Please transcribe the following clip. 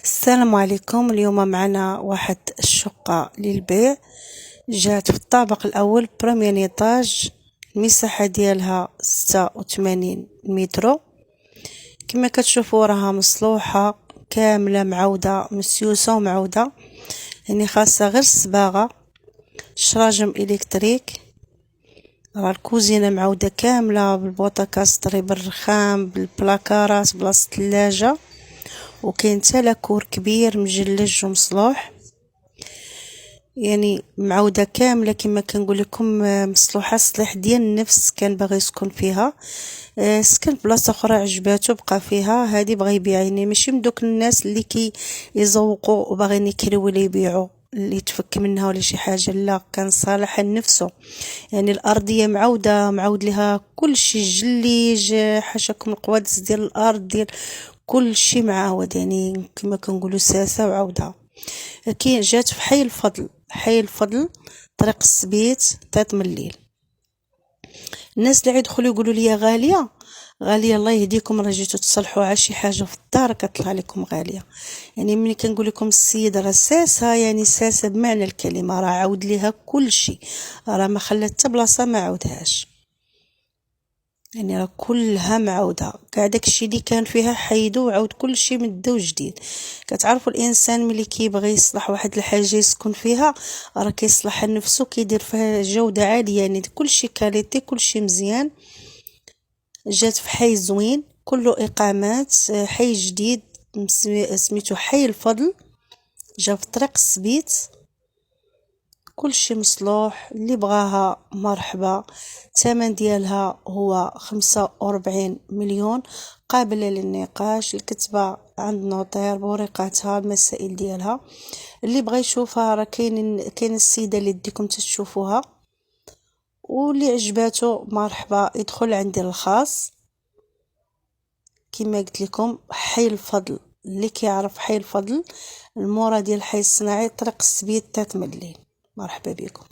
السلام عليكم. اليوم معنا واحد الشقة للبيع، جات في الطابق الاول بريمير ايطاج، المساحة ديالها 86 متر. كما كتشوفوا راها مصلوحة كاملة، معودة مسيوسة ومعودة، يعني خاصة غير الصباغة، شراجم الكتريك. راه الكوزينة معودة كاملة بالبوطاكاستري، بالرخام، بالبلاكارات، بلاصة الثلاجة، وكاين حتى لاكور كبير مجلج ومصلوح، يعني معودة كاملة كما كنقول لكم، مصلوحة صليح ديال النفس كان باغي يسكن فيها. سكن بلاصه اخرى عجباتو بقى فيها، هذه بغى يبيع، يعني ماشي من دوك الناس اللي يزوقوا وباغيين يكريو ولا يبيعوا اللي يتفك منها ولا شي حاجه، لا، كان صالح لنفسه. يعني الارضيه معود لها كل شيء، جليج حاشاكم القوادس ديال الارض ديال كل شيء معاود، يعني كما كنقولوا ساسه وعوده. كاين جات في حي الفضل طريق السبيت 3 من الليل. الناس اللي يدخلوا يقولوا لي غاليه، الله يهديكم، راه جيتو تصلحوا على شي حاجه في الدار كطلع لكم غاليه. يعني ملي كنقول لكم السيده راه ساسه، يعني ساسه بمعنى الكلمه، راه عاود ليها كل شيء، راه ما خلات حتى بلاصه ما عاودهاش، يعني راه كلها معوده، كاع داكشي اللي كان فيها حيدو وعاود كل شيء من دو جديد. كتعرفوا الانسان ملي كيبغي يصلح واحد الحاجه يسكن فيها، راه كيصلح لنفسه، كيدير فيها جوده عاليه، يعني كل شيء كاليتي، كل شيء مزيان. جات في حي زوين كله اقامات، حي جديد سميتو حي الفضل، جا في طريق السبيت، كل شيء مصلوح، اللي بغاها مرحبا. الثمن ديالها هو 45 مليون، قابلة للنقاش، الكتبة عند نوطير بورقاتها، المسائل ديالها. اللي بغى يشوفها راه كاين السيدة اللي ديكم تشوفوها، واللي عجباتو مرحبا يدخل عندي الخاص. كما قلت لكم حي الفضل، اللي كيعرف حي الفضل المورا ديال الحي الصناعي طريق السبيت 3 من الليل، مرحبا بكم.